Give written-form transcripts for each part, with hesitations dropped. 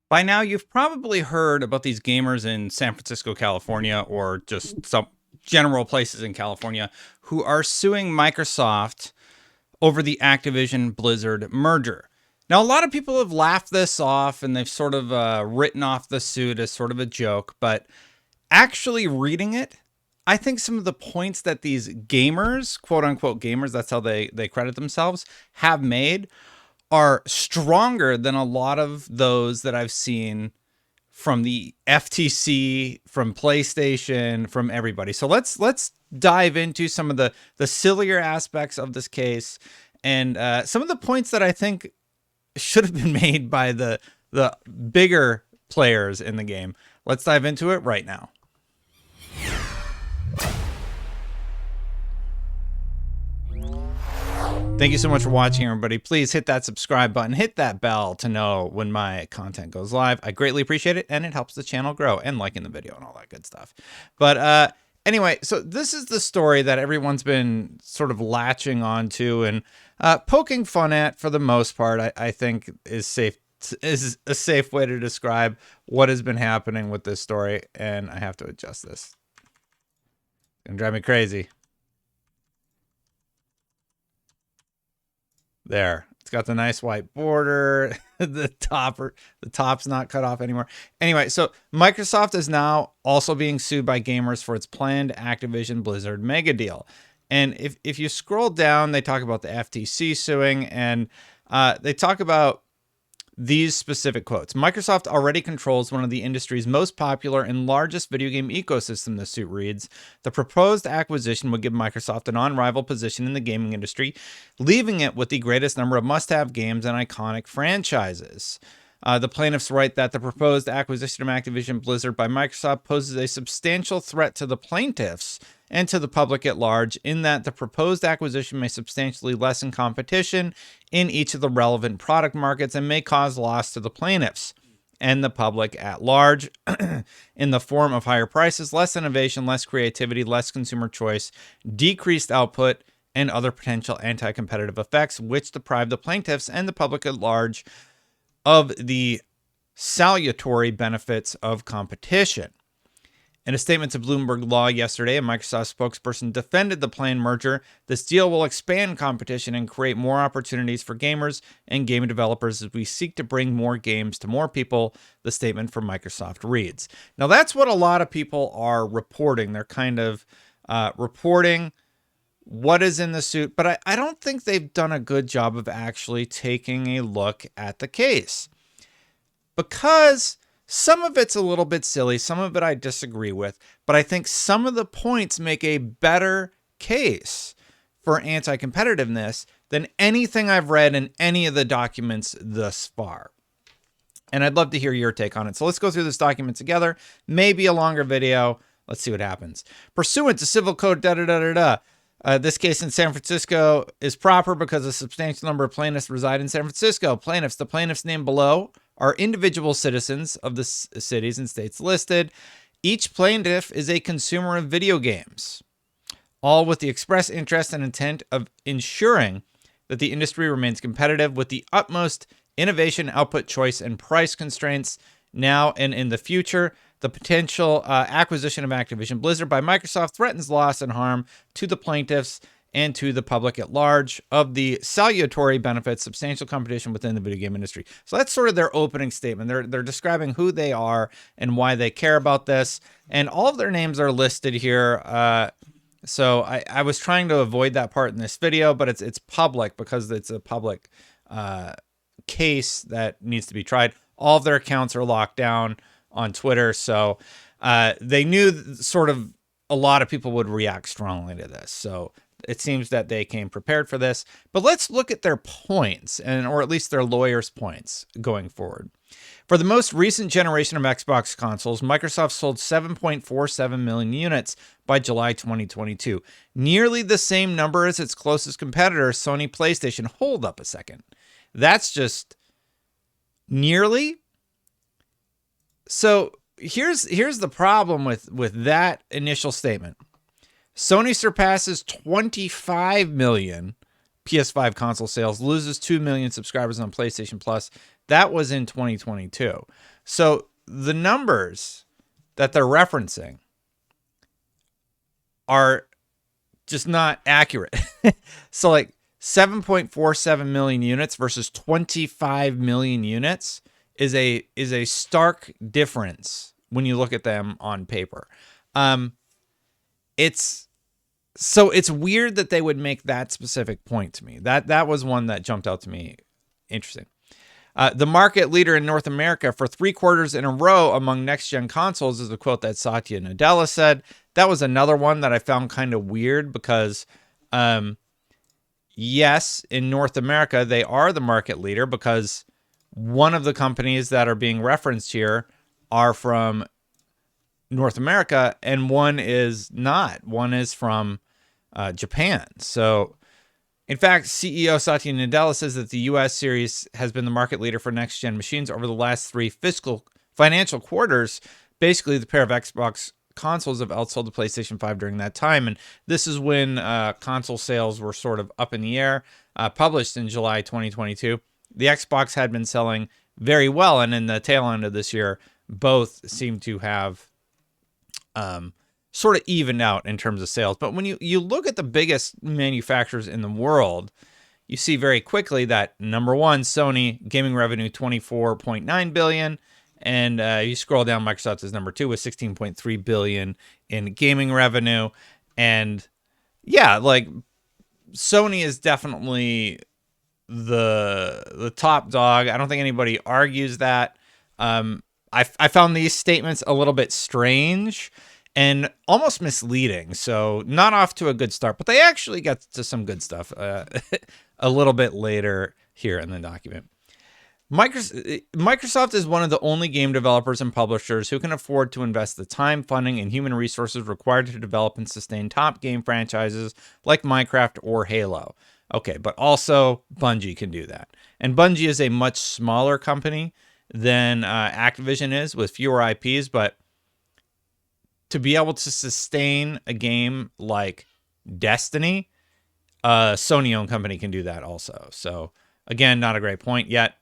By now, you've probably heard about these gamers in San Francisco, California, or just some general places in California who are suing Microsoft over the Activision Blizzard merger. Now, a lot of people have laughed this off and they've sort of written off the suit as sort of a joke, but actually reading it, I think some of the points that these gamers, quote unquote gamers, that's how they credit themselves, have made are stronger than a lot of those that I've seen from the FTC, from PlayStation, from everybody. So let's dive into some of the sillier aspects of this case and some of the points that I think should have been made by the bigger players in the game. Let's dive into it right now. Thank you so much for watching, everybody. Please hit that subscribe button, hit that bell to know when my content goes live. I greatly appreciate it, and it helps the channel grow, and liking the video and all that good stuff. But anyway, so this is the story that everyone's been sort of latching onto and poking fun at for the most part. I think is a safe way to describe what has been happening with this story, and I have to adjust this. It's gonna drive me crazy. There, it's got the nice white border. the top's not cut off anymore. Anyway, so Microsoft is now also being sued by gamers for its planned Activision Blizzard mega deal. And if you scroll down, they talk about the FTC suing, and they talk about these specific quotes. Microsoft already controls one of the industry's most popular and largest video game ecosystem, the suit reads. The proposed acquisition would give Microsoft an unrivaled position in the gaming industry, leaving it with the greatest number of must-have games and iconic franchises. The plaintiffs write that the proposed acquisition of Activision Blizzard by Microsoft poses a substantial threat to the plaintiffs and to the public at large, in that the proposed acquisition may substantially lessen competition in each of the relevant product markets and may cause loss to the plaintiffs and the public at large in the form of higher prices, less innovation, less creativity, less consumer choice, decreased output, and other potential anti-competitive effects, which deprive the plaintiffs and the public at large of the salutary benefits of competition. In a statement to Bloomberg Law yesterday, a Microsoft spokesperson defended the planned merger. This deal will expand competition and create more opportunities for gamers and game developers as we seek to bring more games to more people, the statement from Microsoft reads. Now, that's what a lot of people are reporting. They're kind of reporting what is in the suit, but I don't think they've done a good job of actually taking a look at the case, because some of it's a little bit silly, some of it I disagree with, but I think some of the points make a better case for anti-competitiveness than anything I've read in any of the documents thus far. And I'd love to hear your take on it. So let's go through this document together, maybe a longer video. Let's see what happens. Pursuant to Civil Code this case in San Francisco is proper because a substantial number of plaintiffs reside in San Francisco. The plaintiffs named below are individual citizens of the cities and states listed. Each plaintiff is a consumer of video games, all with the express interest and intent of ensuring that the industry remains competitive with the utmost innovation, output, choice, and price constraints now and in the future. The potential acquisition of Activision Blizzard by Microsoft threatens loss and harm to the plaintiffs and to the public at large of the salutary benefits, substantial competition within the video game industry. So that's sort of their opening statement. They're describing who they are and why they care about this. And all of their names are listed here. So I was trying to avoid that part in this video, but it's public because it's a public case that needs to be tried. All of their accounts are locked down on Twitter. So they knew sort of a lot of people would react strongly to this. So it seems that they came prepared for this, but let's look at their points, or at least their lawyers' points going forward. For the most recent generation of Xbox consoles, Microsoft sold 7.47 million units by July 2022, nearly the same number as its closest competitor, Sony PlayStation. Hold up a second. That's just nearly. So here's the problem with that initial statement. Sony surpasses 25 million PS5 console sales, loses 2 million subscribers on PlayStation Plus. That was in 2022. So the numbers that they're referencing are just not accurate. So like 7.47 million units versus 25 million units is a stark difference when you look at them on paper. It's weird that they would make that specific point to me. That was one that jumped out to me. Interesting. The market leader in North America for 3 quarters in a row among next-gen consoles is a quote that Satya Nadella said. That was another one that I found kind of weird because, yes, in North America, they are the market leader because one of the companies that are being referenced here are from North America, and one is not. One is from Japan. So, in fact, CEO Satya Nadella says that the US series has been the market leader for next-gen machines over the last 3 financial quarters. Basically, the pair of Xbox consoles have outsold the PlayStation 5 during that time, and this is when console sales were sort of up in the air. Published in July 2022, the Xbox had been selling very well, and in the tail end of this year, both seem to have sort of evened out in terms of sales. But when you look at the biggest manufacturers in the world, you see very quickly that number one, Sony, gaming revenue $24.9 billion, and you scroll down, Microsoft is number 2 with $16.3 billion in gaming revenue. And yeah, like Sony is definitely the top dog. I don't think anybody argues that. I found these statements a little bit strange and almost misleading. So not off to a good start, but they actually got to some good stuff a little bit later here in the document. Microsoft is one of the only game developers and publishers who can afford to invest the time, funding, and human resources required to develop and sustain top game franchises like Minecraft or Halo. Okay, but also Bungie can do that. And Bungie is a much smaller company than Activision is, with fewer IPs, but to be able to sustain a game like Destiny, a Sony-owned company can do that also. So, again, not a great point yet.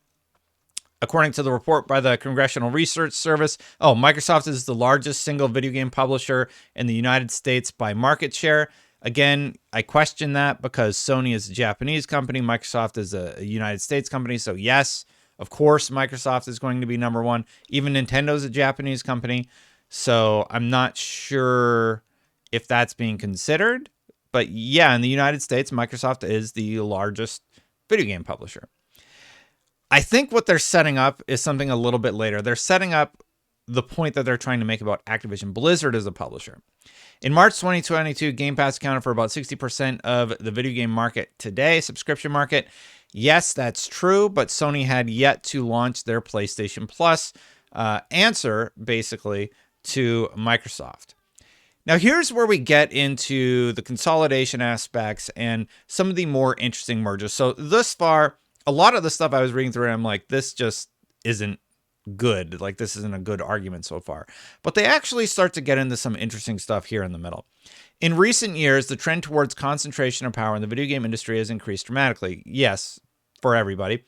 According to the report by the Congressional Research Service, Microsoft is the largest single video game publisher in the United States by market share. Again, I question that because Sony is a Japanese company, Microsoft is a United States company. So yes, of course, Microsoft is going to be number one. Even Nintendo's a Japanese company. So I'm not sure if that's being considered. But yeah, in the United States, Microsoft is the largest video game publisher. I think what they're setting up is something a little bit later. They're setting up the point that they're trying to make about Activision Blizzard as a publisher. In March 2022, Game Pass accounted for about 60% of the video game market today, subscription market. Yes, that's true, but Sony had yet to launch their PlayStation Plus answer, basically, to Microsoft. Now, here's where we get into the consolidation aspects and some of the more interesting mergers. So thus far, a lot of the stuff I was reading through, I'm like, this just isn't good. Like, this isn't a good argument so far. But they actually start to get into some interesting stuff here in the middle. In recent years, the trend towards concentration of power in the video game industry has increased dramatically. Yes, for everybody.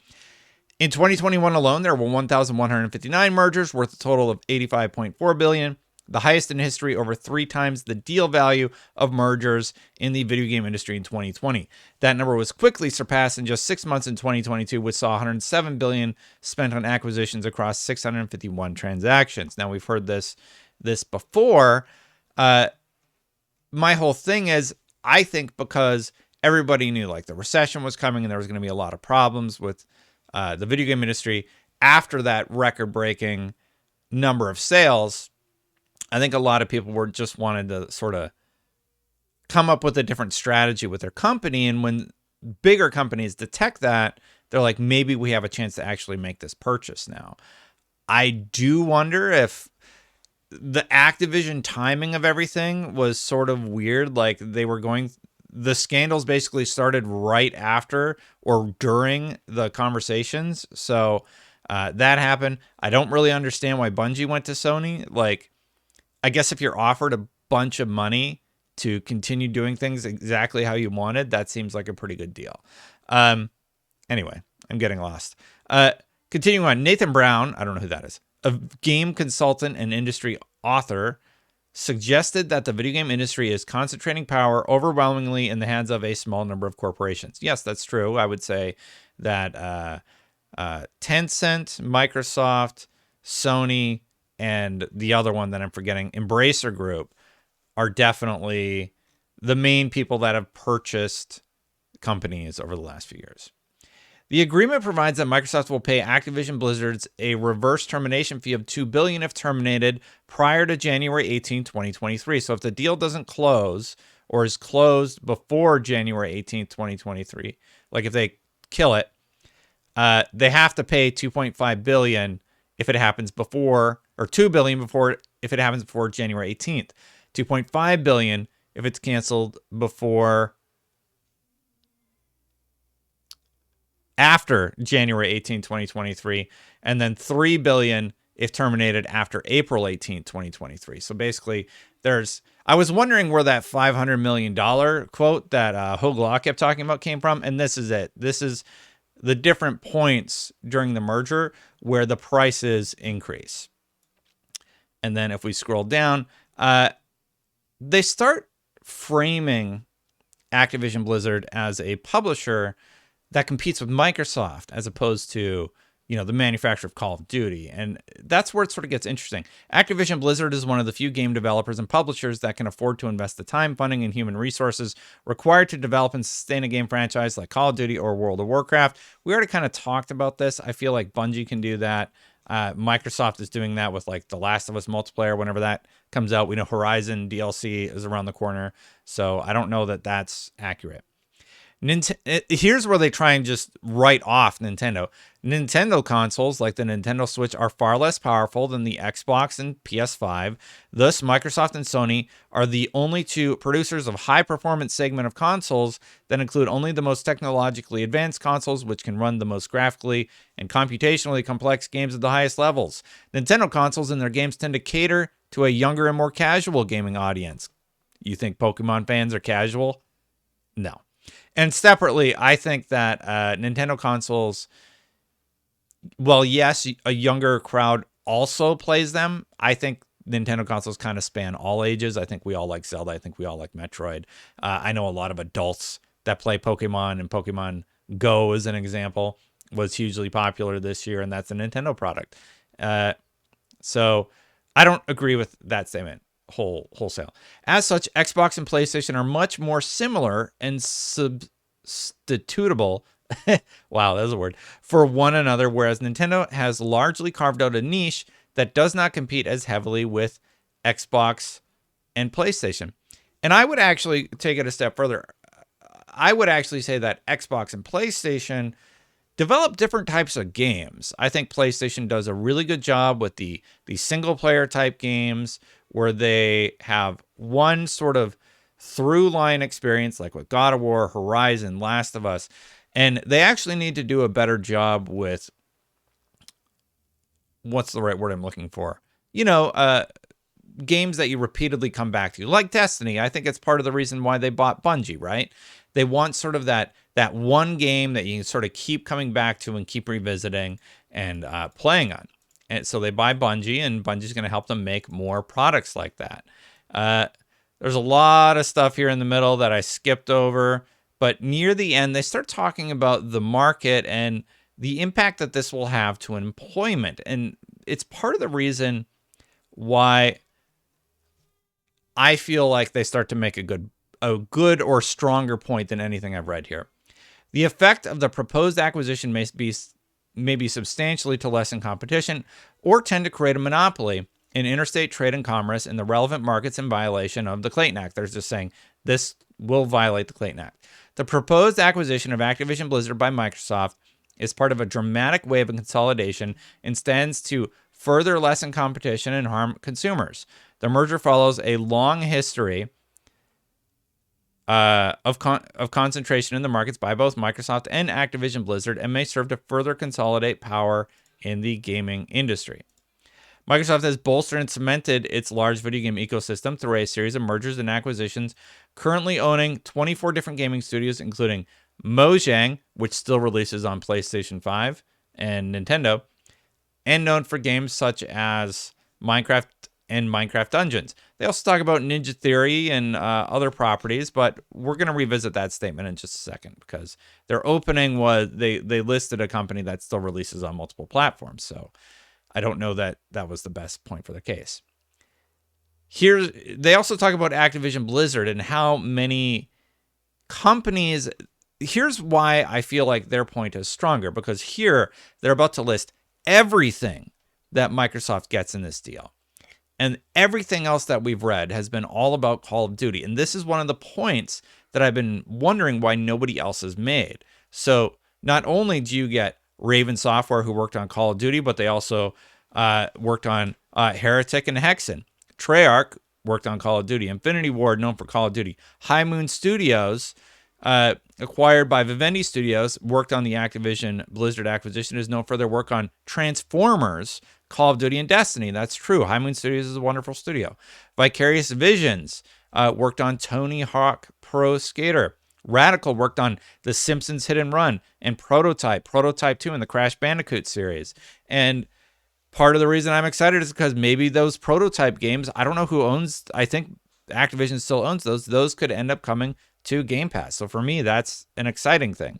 In 2021 alone, there were 1,159 mergers worth a total of $85.4 billion. The highest in history, over 3 times the deal value of mergers in the video game industry in 2020. That number was quickly surpassed in just 6 months in 2022, which saw $107 billion spent on acquisitions across 651 transactions. Now, we've heard this before. My whole thing is, I think because everybody knew like the recession was coming and there was going to be a lot of problems with the video game industry after that record-breaking number of sales, I think a lot of people were just wanted to sort of come up with a different strategy with their company. And when bigger companies detect that, they're like, maybe we have a chance to actually make this purchase now. I do wonder if the Activision timing of everything was sort of weird. Like the scandals basically started right after or during the conversations. So that happened. I don't really understand why Bungie went to Sony. Like, I guess if you're offered a bunch of money to continue doing things exactly how you wanted, that seems like a pretty good deal. Anyway, I'm getting lost. Continuing on, Nathan Brown, I don't know who that is, a game consultant and industry author, suggested that the video game industry is concentrating power overwhelmingly in the hands of a small number of corporations. Yes, that's true. I would say that Tencent, Microsoft, Sony, and the other one that I'm forgetting, Embracer Group, are definitely the main people that have purchased companies over the last few years. The agreement provides that Microsoft will pay Activision Blizzard a reverse termination fee of $2 billion if terminated prior to January 18, 2023. So if the deal doesn't close or is closed before January 18, 2023, like if they kill it, they have to pay $2.5 billion if it happens before, or $2 billion before if it happens before January 18th, $2.5 billion if it's canceled before after January 18, 2023, and then $3 billion if terminated after April 18, 2023. So basically, I was wondering where that $500 million quote that Hoag Law kept talking about came from, and this is it. This is the different points during the merger where the prices increase. And then if we scroll down, they start framing Activision Blizzard as a publisher that competes with Microsoft as opposed to, the manufacturer of Call of Duty. And that's where it sort of gets interesting. Activision Blizzard is one of the few game developers and publishers that can afford to invest the time, funding, and human resources required to develop and sustain a game franchise like Call of Duty or World of Warcraft. We already kind of talked about this. I feel like Bungie can do that. Microsoft is doing that with like The Last of Us multiplayer whenever that comes out. We know Horizon DLC is around the corner. So I don't know that that's accurate. Here's where they try and just write off Nintendo. Nintendo consoles like the Nintendo Switch are far less powerful than the Xbox and PS5. Thus, Microsoft and Sony are the only two producers of high-performance segment of consoles that include only the most technologically advanced consoles, which can run the most graphically and computationally complex games at the highest levels. Nintendo consoles and their games tend to cater to a younger and more casual gaming audience. You think Pokemon fans are casual? No. And separately, I think that Nintendo consoles, well, yes, a younger crowd also plays them. I think Nintendo consoles kind of span all ages. I think we all like Zelda. I think we all like Metroid. I know a lot of adults that play Pokemon, and Pokemon Go, as an example, was hugely popular this year, and that's a Nintendo product. So I don't agree with that statement wholesale. As such, Xbox and PlayStation are much more similar and substitutable wow, that was a word, for one another, whereas Nintendo has largely carved out a niche that does not compete as heavily with Xbox and PlayStation. And I would actually take it a step further. I would actually say that Xbox and PlayStation develop different types of games. I think PlayStation does a really good job with the single player type games where they have one sort of through line experience, like with God of War, Horizon, Last of Us. And they actually need to do a better job with, what's the right word I'm looking for? Games that you repeatedly come back to, like Destiny. I think it's part of the reason why they bought Bungie, right? They want sort of that one game that you can sort of keep coming back to and keep revisiting and playing on. And so they buy Bungie, and Bungie's going to help them make more products like that. There's a lot of stuff here in the middle that I skipped over, but near the end, they start talking about the market and the impact that this will have to employment. And it's part of the reason why I feel like they start to make a good or stronger point than anything I've read here. The effect of the proposed acquisition may be substantially to lessen competition or tend to create a monopoly in interstate trade and commerce in the relevant markets in violation of the Clayton Act. They're just saying this will violate the Clayton Act. The proposed acquisition of Activision Blizzard by Microsoft is part of a dramatic wave of consolidation and stands to further lessen competition and harm consumers. The merger follows a long history of concentration in the markets by both Microsoft and Activision Blizzard and may serve to further consolidate power in the gaming industry. Microsoft has bolstered and cemented its large video game ecosystem through a series of mergers and acquisitions, currently owning 24 different gaming studios, including Mojang, which still releases on PlayStation 5 and Nintendo, and known for games such as Minecraft and Minecraft Dungeons. They also talk about Ninja Theory and other properties, but we're going to revisit that statement in just a second because their opening was they listed a company that still releases on multiple platforms. So I don't know that that was the best point for the case. They also talk about Activision Blizzard and how many companies. Here's why I feel like their point is stronger, because here they're about to list everything that Microsoft gets in this deal. And everything else that we've read has been all about Call of Duty. And this is one of the points that I've been wondering why nobody else has made. So not only do you get Raven Software, who worked on Call of Duty, but they also worked on Heretic and Hexen. Treyarch worked on Call of Duty. Infinity Ward, known for Call of Duty. High Moon Studios, acquired by Vivendi Studios, worked on the Activision Blizzard acquisition, is known for their work on Transformers, Call of Duty, and Destiny. That's true. High Moon Studios is a wonderful studio. Vicarious Visions worked on Tony Hawk Pro Skater. Radical worked on The Simpsons Hit and Run and Prototype 2 in the Crash Bandicoot series. And part of the reason I'm excited is because maybe those Prototype games, I don't know who owns, I think Activision still owns those. Those could end up coming to Game Pass. So for me, that's an exciting thing.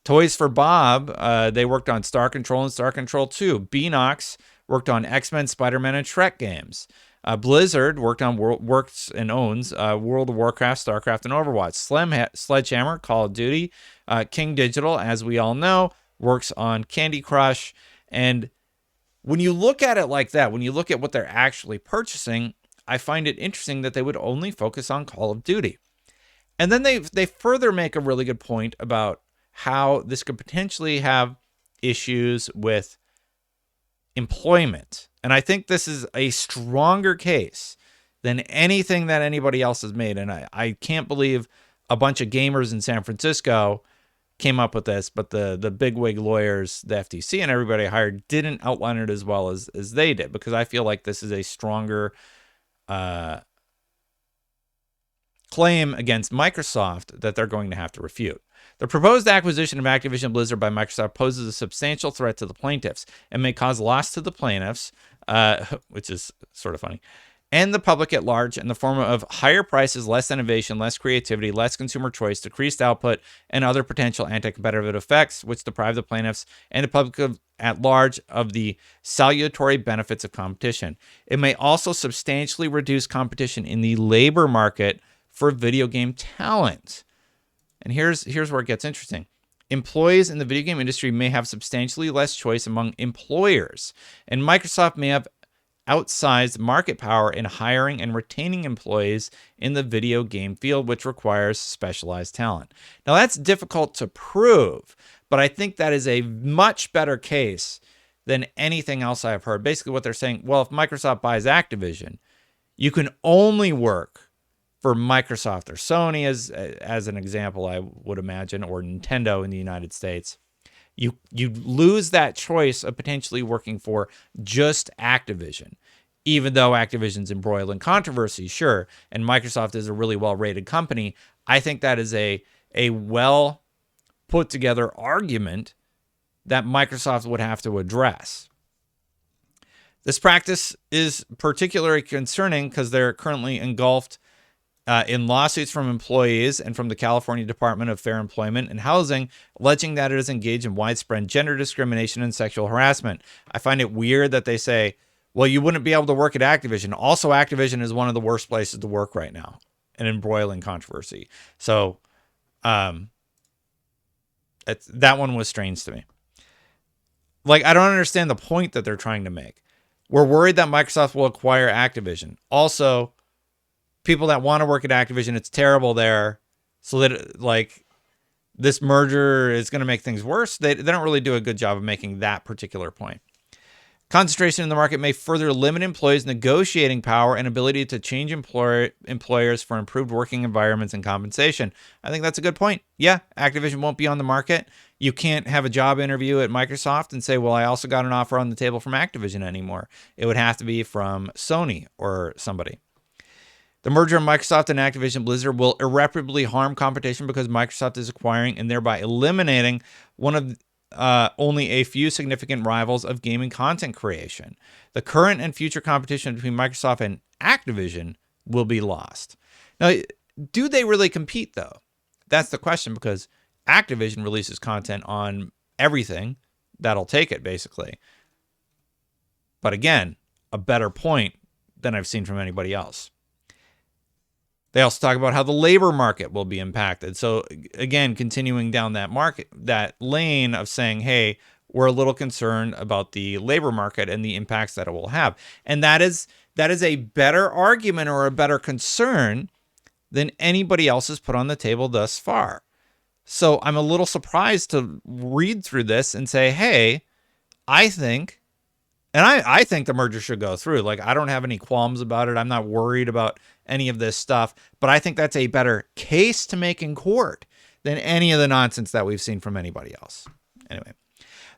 Toys for Bob, they worked on Star Control and Star Control 2. Beanox worked on X-Men, Spider-Man, and Shrek games. Blizzard worked on works and owns World of Warcraft, StarCraft, and Overwatch. Sledgehammer, Call of Duty. King Digital, as we all know, works on Candy Crush. And when you look at it like that, when you look at what they're actually purchasing, I find it interesting that they would only focus on Call of Duty. And then they further make a really good point about how this could potentially have issues with employment. And I think this is a stronger case than anything that anybody else has made. And I can't believe a bunch of gamers in San Francisco came up with this, but the bigwig lawyers, the FTC and everybody hired didn't outline it as well as they did, because I feel like this is a stronger claim against Microsoft that they're going to have to refute. The proposed acquisition of Activision Blizzard by Microsoft poses a substantial threat to the plaintiffs and may cause loss to the plaintiffs, which is sort of funny, and the public at large in the form of higher prices, less innovation, less creativity, less consumer choice, decreased output, and other potential anti-competitive effects, which deprive the plaintiffs and the public at large of the salutary benefits of competition. It may also substantially reduce competition in the labor market for video game talent. And here's where it gets interesting. Employees in the video game industry may have substantially less choice among employers, and Microsoft may have outsized market power in hiring and retaining employees in the video game field, which requires specialized talent. Now, that's difficult to prove, but I think that is a much better case than anything else I've heard. Basically, what they're saying, well, if Microsoft buys Activision, you can only work for Microsoft or Sony, as an example, I would imagine, or Nintendo in the United States. You lose that choice of potentially working for just Activision, even though Activision's embroiled in controversy, sure, and Microsoft is a really well-rated company. I think that is a well put together argument that Microsoft would have to address. This practice is particularly concerning because they're currently engulfed in lawsuits from employees and from the California Department of Fair Employment and Housing, alleging that it is engaged in widespread gender discrimination and sexual harassment. I find it weird that they say, well, you wouldn't be able to work at Activision. Also, Activision is one of the worst places to work right now, an embroiling controversy. So that one was strange to me. Like, I don't understand the point that they're trying to make. We're worried that Microsoft will acquire Activision. Also, people that want to work at Activision, it's terrible there. So that, like, this merger is going to make things worse. They don't really do a good job of making that particular point. Concentration in the market may further limit employees' negotiating power and ability to change employers for improved working environments and compensation. I think that's a good point. Yeah, Activision won't be on the market. You can't have a job interview at Microsoft and say, well, I also got an offer on the table from Activision anymore. It would have to be from Sony or somebody. The merger of Microsoft and Activision Blizzard will irreparably harm competition because Microsoft is acquiring and thereby eliminating one of only a few significant rivals of gaming content creation. The current and future competition between Microsoft and Activision will be lost. Now, do they really compete, though? That's the question, because Activision releases content on everything that'll take it, basically. But again, a better point than I've seen from anybody else. They also talk about how the labor market will be impacted. So again, continuing down that lane of saying, hey, we're a little concerned about the labor market and the impacts that it will have. And that is a better argument or a better concern than anybody else has put on the table thus far. So I'm a little surprised to read through this and say, hey, I think the merger should go through. Like, I don't have any qualms about it. I'm not worried about any of this stuff, but I think that's a better case to make in court than any of the nonsense that we've seen from anybody else. Anyway,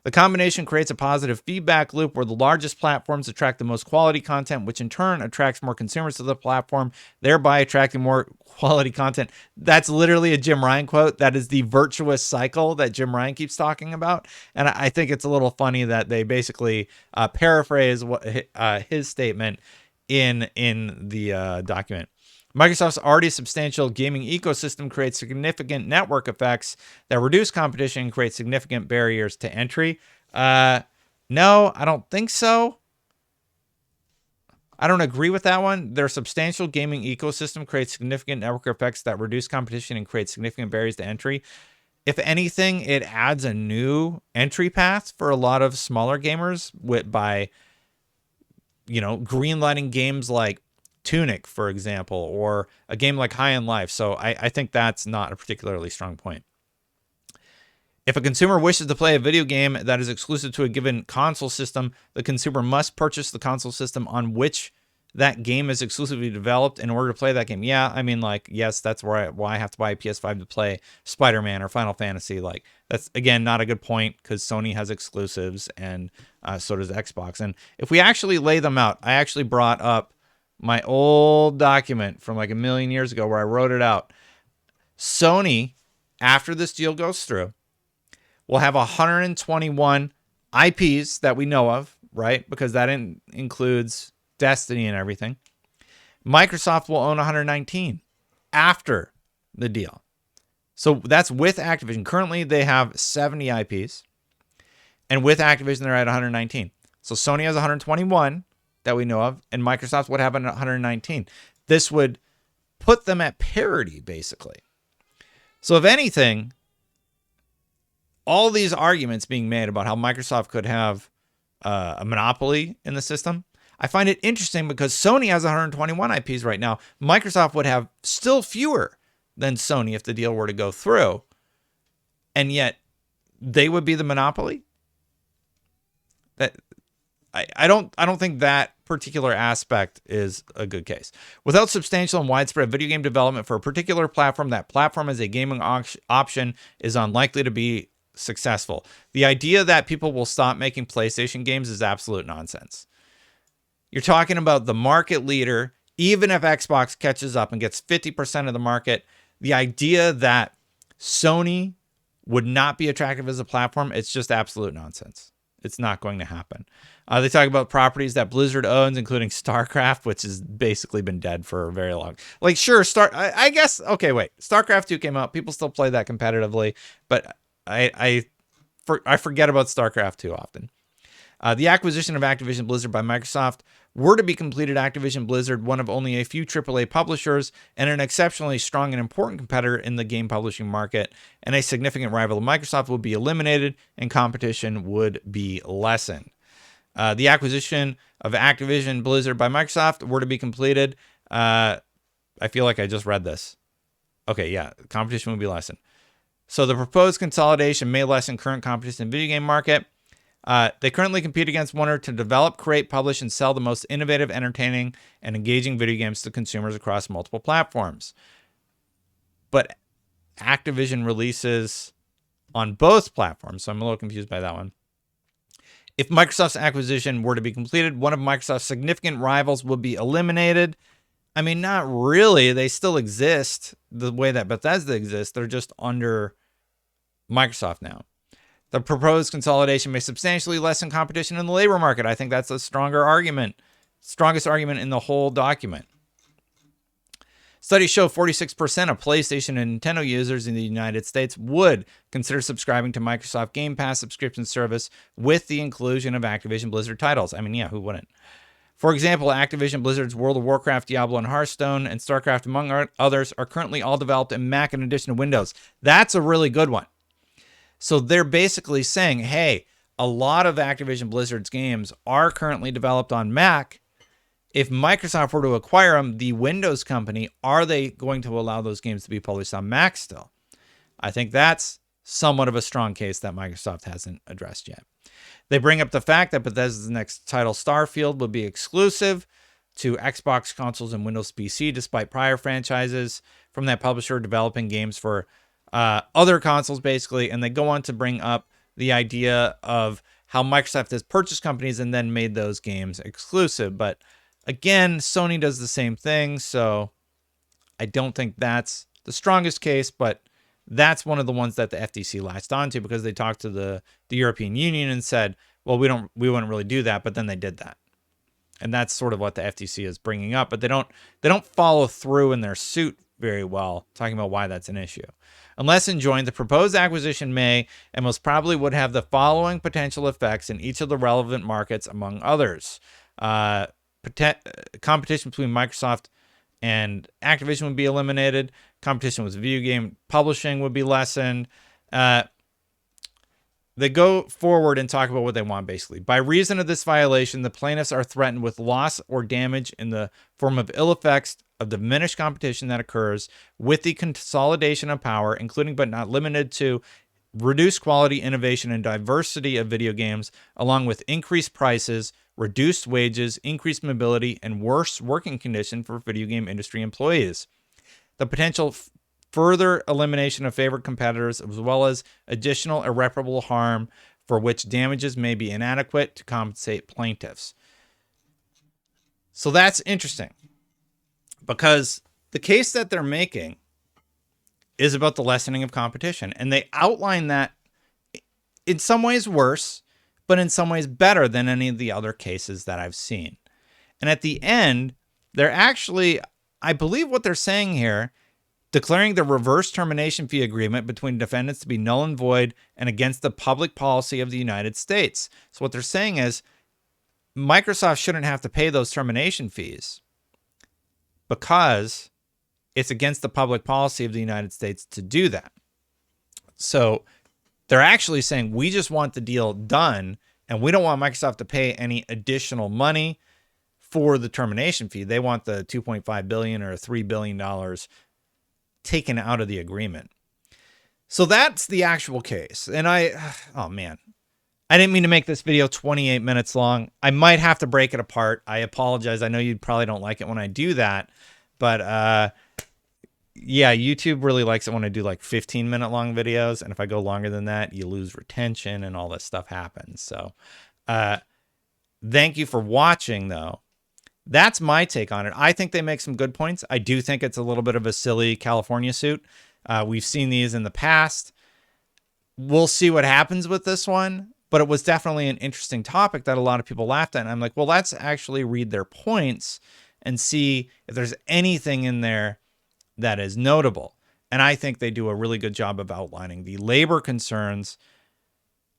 the combination creates a positive feedback loop where the largest platforms attract the most quality content, which in turn attracts more consumers to the platform, thereby attracting more quality content. That's literally a Jim Ryan quote. That is the virtuous cycle that Jim Ryan keeps talking about. And I think it's a little funny that they basically paraphrase his statement in the document. Microsoft's already substantial gaming ecosystem creates significant network effects that reduce competition and create significant barriers to entry. No, I don't think so. I don't agree with that one. Their substantial gaming ecosystem creates significant network effects that reduce competition and create significant barriers to entry. If anything, it adds a new entry path for a lot of smaller gamers by greenlighting games like Tunic, for example, or a game like High on Life. So I think that's not a particularly strong point. If a consumer wishes to play a video game that is exclusive to a given console system, the consumer must purchase the console system on which that game is exclusively developed in order to play that game. Yeah, I mean, like, yes, that's why I have to buy a PS5 to play Spider-Man or Final Fantasy. Like, that's, again, not a good point because Sony has exclusives and so does Xbox. And if we actually lay them out, I actually brought up my old document from like a million years ago where I wrote it out. Sony, after this deal goes through, will have 121 IPs that we know of, right? Because that includes Destiny and everything. Microsoft will own 119 after the deal. So that's with Activision. Currently, they have 70 IPs. And with Activision, they're at 119. So Sony has 121 that we know of, and Microsoft would have 119. This would put them at parity, basically. So if anything, all these arguments being made about how Microsoft could have a monopoly in the system, I find it interesting because Sony has 121 IPs right now. Microsoft would have still fewer than Sony if the deal were to go through, and yet they would be the monopoly. That I don't think that particular aspect is a good case. Without substantial and widespread video game development for a particular platform, that platform as a gaming option is unlikely to be successful. The idea that people will stop making PlayStation games is absolute nonsense. You're talking about the market leader. Even if Xbox catches up and gets 50% of the market, the idea that Sony would not be attractive as a platform, it's just absolute nonsense. It's not going to happen. They talk about properties that Blizzard owns, including StarCraft, which has basically been dead for a very long. Like, sure, I guess. Okay, wait. StarCraft 2 came out. People still play that competitively, but I forget about StarCraft 2 often. The acquisition of Activision Blizzard by Microsoft were to be completed. Activision Blizzard, one of only a few AAA publishers and an exceptionally strong and important competitor in the game publishing market, and a significant rival of Microsoft, would be eliminated and competition would be lessened. The acquisition of Activision Blizzard by Microsoft were to be completed. I feel like I just read this. Okay, yeah, competition would be lessened. So the proposed consolidation may lessen current competition in the video game market. They currently compete against one another to develop, create, publish, and sell the most innovative, entertaining, and engaging video games to consumers across multiple platforms. But Activision releases on both platforms, so I'm a little confused by that one. If Microsoft's acquisition were to be completed, one of Microsoft's significant rivals would be eliminated. I mean, not really. They still exist the way that Bethesda exists. They're just under Microsoft now. The proposed consolidation may substantially lessen competition in the labor market. I think that's a stronger argument, strongest argument in the whole document. Studies show 46% of PlayStation and Nintendo users in the United States would consider subscribing to Microsoft Game Pass subscription service with the inclusion of Activision Blizzard titles. I mean, yeah, who wouldn't? For example, Activision Blizzard's World of Warcraft, Diablo, and Hearthstone, and StarCraft, among others, are currently all developed in Mac in addition to Windows. That's a really good one. So they're basically saying, hey, a lot of Activision Blizzard's games are currently developed on Mac. If Microsoft were to acquire them, the Windows company, are they going to allow those games to be published on Mac still? I think that's somewhat of a strong case that Microsoft hasn't addressed yet. They bring up the fact that Bethesda's next title, Starfield, will be exclusive to Xbox consoles and Windows PC, despite prior franchises from that publisher developing games for other consoles, basically. And they go on to bring up the idea of how Microsoft has purchased companies and then made those games exclusive. But again, Sony does the same thing, so I don't think that's the strongest case, but that's one of the ones that the FTC latched onto because they talked to the European Union and said, well, we wouldn't really do that, but then they did that. And that's sort of what the FTC is bringing up, but they don't follow through in their suit very well, talking about why that's an issue. Unless enjoined, the proposed acquisition may and most probably would have the following potential effects in each of the relevant markets, among others. Competition between Microsoft and Activision would be eliminated. Competition with video game publishing would be lessened. They go forward and talk about what they want, basically. By reason of this violation, the plaintiffs are threatened with loss or damage in the form of ill effects of diminished competition that occurs with the consolidation of power, including but not limited to reduced quality, innovation, and diversity of video games, along with increased prices, reduced wages, increased mobility, and worse working conditions for video game industry employees. The potential further elimination of favored competitors, as well as additional irreparable harm for which damages may be inadequate to compensate plaintiffs. So that's interesting because the case that they're making is about the lessening of competition. And they outline that in some ways worse, but in some ways better than any of the other cases that I've seen. And at the end, they're actually, I believe what they're saying here, declaring the reverse termination fee agreement between defendants to be null and void and against the public policy of the United States. So what they're saying is Microsoft shouldn't have to pay those termination fees because it's against the public policy of the United States to do that. So they're actually saying we just want the deal done and we don't want Microsoft to pay any additional money for the termination fee. They want the $2.5 billion or $3 billion taken out of the agreement. So that's the actual case. And oh man, I didn't mean to make this video 28 minutes long. I might have to break it apart. I apologize. I know you probably don't like it when I do that, but yeah, YouTube really likes it when I do like 15-minute long videos. And if I go longer than that, you lose retention and all this stuff happens. So thank you for watching though. That's my take on it. I think they make some good points. I do think it's a little bit of a silly California suit. We've seen these in the past. We'll see what happens with this one, but it was definitely an interesting topic that a lot of people laughed at. And I'm like, well, let's actually read their points and see if there's anything in there that is notable. And I think they do a really good job of outlining the labor concerns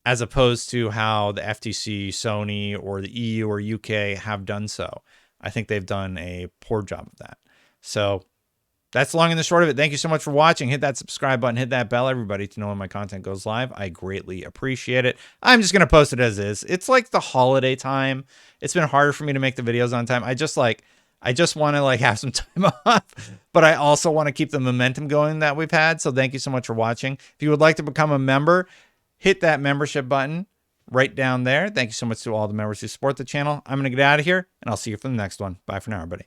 as opposed to how the FTC, Sony, or the EU or UK have done so. I think they've done a poor job of that. So that's the long and the short of it. Thank you so much for watching. Hit that subscribe button, hit that bell, everybody, to know when my content goes live. I greatly appreciate it. I'm just going to post it as is. It's like the holiday time. It's been harder for me to make the videos on time. I just want to have some time off, but I also want to keep the momentum going that we've had. So thank you so much for watching. If you would like to become a member, hit that membership button right down there. Thank you so much to all the members who support the channel. I'm going to get out of here, and I'll see you for the next one. Bye for now, everybody.